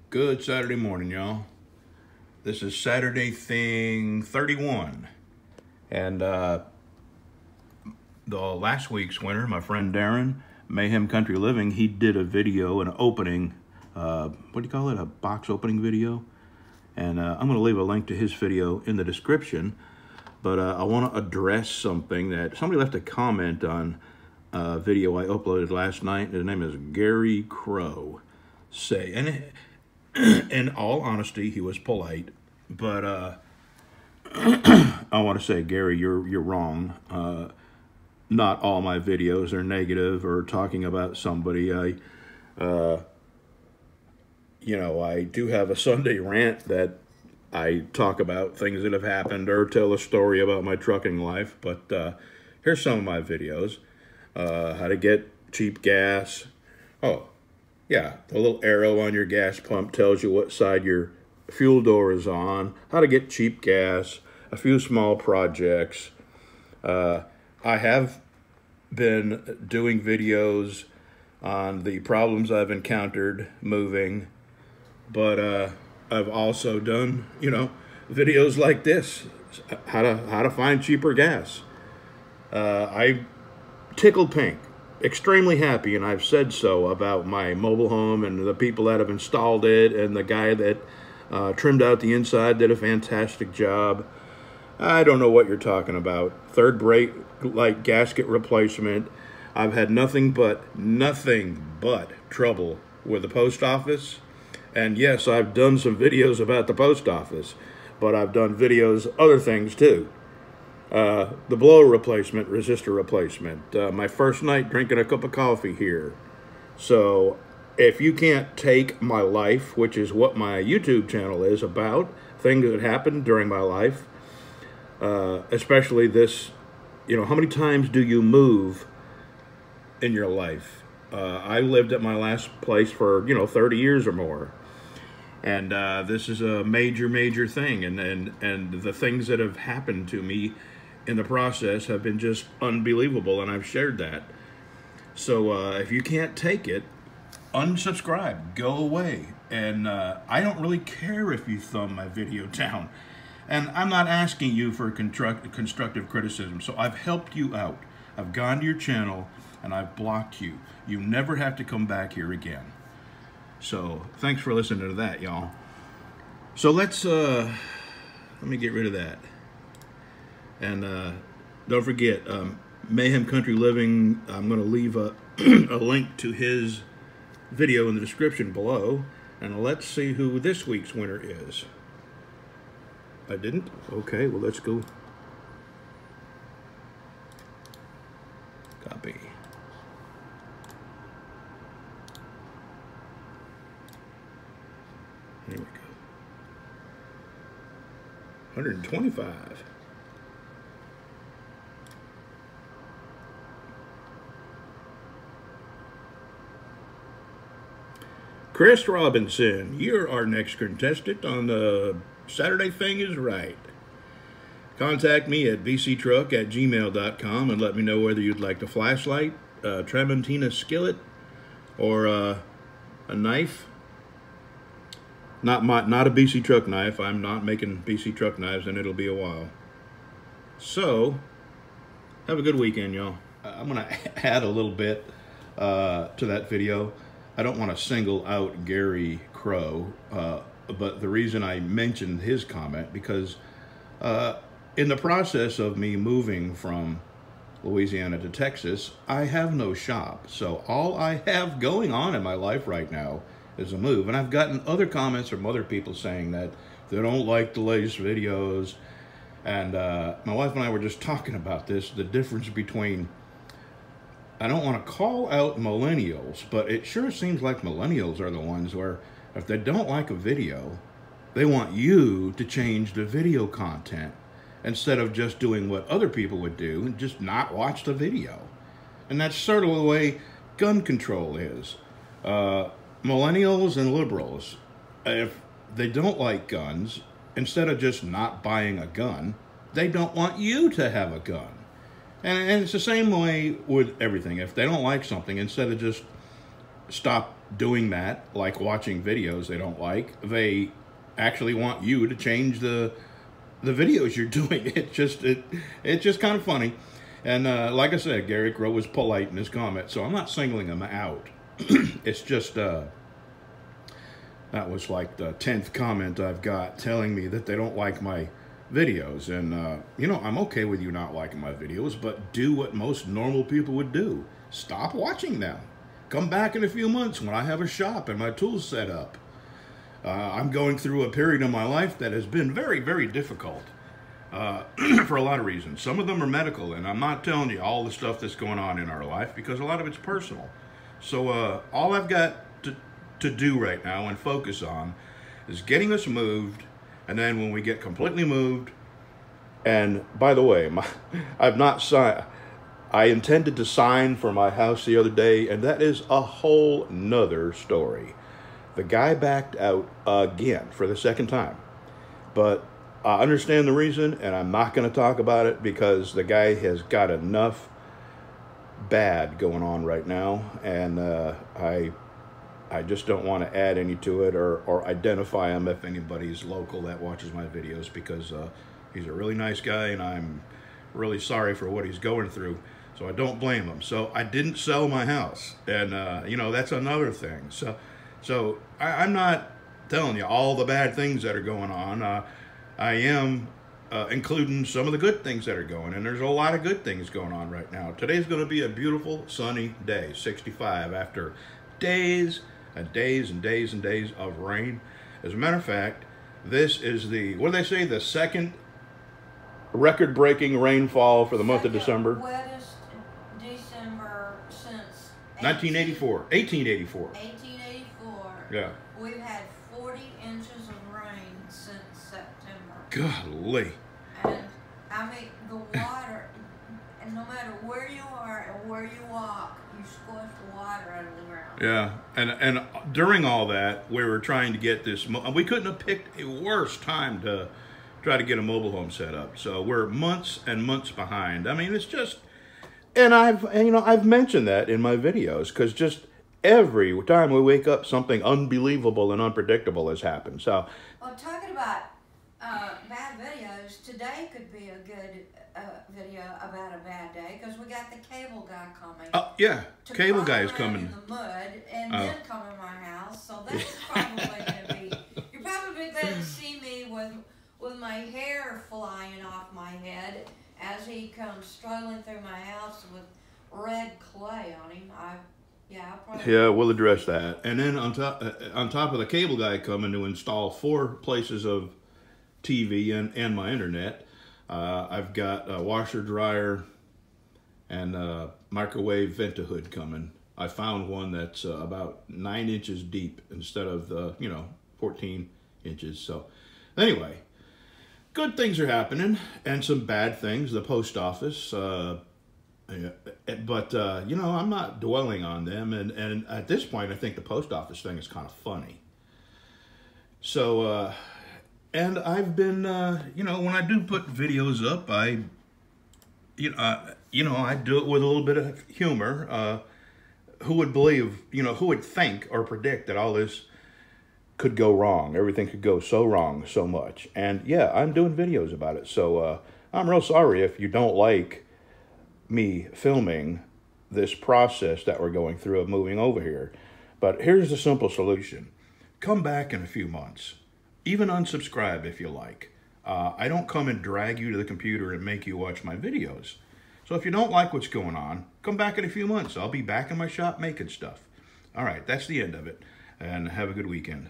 Good Saturday morning, y'all. This is Saturday thing 31. And the last week's winner, my friend Darren, Mayhem Country Living, he did a video, an opening, what do you call it? A box opening video. And I'm going to leave a link to his video in the description. But I want to address something that somebody left a comment on a video I uploaded last night. His name is Gary Crow. And in all honesty, he was polite, but I want to say, Gary, you're wrong. Not all my videos are negative or talking about somebody. I do have a Sunday rant that I talk about things that have happened or tell a story about my trucking life. But here's some of my videos. How to get cheap gas. Oh, yeah, the little arrow on your gas pump tells you what side your fuel door is on. How to get cheap gas. A few small projects. I have been doing videos on the problems I've encountered moving, but I've also done, videos like this, how to find cheaper gas. I tickled pink, extremely happy, and I've said so about my mobile home and the people that have installed it, and the guy that trimmed out the inside did a fantastic job. I don't know what you're talking about. Third brake light gasket replacement. I've had nothing but trouble with the post office. And yes, I've done some videos about the post office, but I've done videos, other things too. The blower replacement, resistor replacement. My first night drinking a cup of coffee here. So if you can't take my life, which is what my YouTube channel is about, things that happened during my life, especially this, how many times do you move in your life? I lived at my last place for, 30 years or more. And this is a major thing. And the things that have happened to me in the process have been just unbelievable, and I've shared that. So if you can't take it, unsubscribe, go away. And I don't really care if you thumb my video down. And I'm not asking you for constructive criticism, so I've helped you out. I've gone to your channel, and I've blocked you. You never have to come back here again. So thanks for listening to that, y'all. So let me get rid of that. And don't forget, Mayhem Country Living, I'm going to leave a link to his video in the description below. And let's see who this week's winner is. I didn't? Okay, well, let's go. Copy. Here we go. 125. Chris Robinson, you're our next contestant on the Saturday Thing is Right. Contact me at BCtruck@gmail.com and let me know whether you'd like a flashlight, a Tramontina skillet, or a knife. Not a BCtruck knife. I'm not making BCtruck knives, and it'll be a while. So, have a good weekend, y'all. I'm going to add a little bit to that video. I don't want to single out Gary Crow, but the reason I mentioned his comment, because in the process of me moving from Louisiana to Texas, I have no shop. So all I have going on in my life right now is a move. And I've gotten other comments from other people saying that they don't like the latest videos. And my wife and I were just talking about this, the difference between, I don't want to call out millennials, but it sure seems like millennials are the ones where if they don't like a video, they want you to change the video content instead of just doing what other people would do and just not watch the video. And that's sort of the way gun control is. Millennials and liberals, if they don't like guns, instead of just not buying a gun, they don't want you to have a gun. And it's the same way with everything. If they don't like something, instead of just stop doing that, like watching videos they don't like. They actually want you to change the videos you're doing. It's just kind of funny. And like I said, Gary Crow was polite in his comment, so I'm not singling him out. It's just that was like the 10th comment I've got telling me that they don't like my videos. And you know, I'm okay with you not liking my videos, but do what most normal people would do. Stop watching them. Come back in a few months when I have a shop and my tools set up. I'm going through a period in my life that has been very, very difficult for a lot of reasons. Some of them are medical, and I'm not telling you all the stuff that's going on in our life because a lot of it's personal. So all I've got to do right now and focus on is getting us moved, and then when we get completely moved, and by the way, I've not signed. I intended to sign for my house the other day, and that is a whole nother story. The guy backed out again for the second time. But I understand the reason, and I'm not going to talk about it because the guy has got enough bad going on right now, and I just don't want to add any to it or identify him if anybody's local that watches my videos, because he's a really nice guy, and I'm really sorry for what he's going through. So I don't blame him. So I didn't sell my house, and you know, that's another thing. So I'm not telling you all the bad things that are going on. I am including some of the good things that are going, and there's a lot of good things going on right now. Today's going to be a beautiful sunny day, 65, after days and days and days and days of rain. As a matter of fact, this is the, what do they say, the second record-breaking rainfall for the month of December. Wettest December since 1884. 1884. Yeah. We've had 40 inches of rain since September. Golly. And I mean, the water, and no matter where you are and where you walk, you squish water out of the ground. Yeah, and during all that, we were trying to get this. We couldn't have picked a worse time to try to get a mobile home set up. So we're months and months behind. I mean, it's just, and I've mentioned that in my videos, because just every time we wake up, something unbelievable and unpredictable has happened. So, well, talking about bad videos, today could be a good video about a bad day, because we got the cable guy coming. Yeah, cable guy is coming. In the mud and then come in my house, so that's probably going to be. You're probably going to see me with my hair flying off my head as he comes strolling through my house with red clay on him. Yeah, we'll address that. And then on top of the cable guy coming to install 4 places of TV and my internet, I've got a washer, dryer, and a microwave vent-a-hood coming. I found one that's about 9 inches deep instead of the 14 inches. So anyway, good things are happening, and some bad things. The post office. But I'm not dwelling on them, and at this point I think the post office thing is kind of funny. So and I've been when I do put videos up, I do it with a little bit of humor. Who would believe, who would think or predict that all this could go wrong? Everything could go so wrong so much. And yeah, I'm doing videos about it. So I'm real sorry if you don't like me filming this process that we're going through of moving over here. But here's the simple solution. Come back in a few months. Even unsubscribe if you like. I don't come and drag you to the computer and make you watch my videos. So if you don't like what's going on, come back in a few months. I'll be back in my shop making stuff. All right, that's the end of it. And have a good weekend.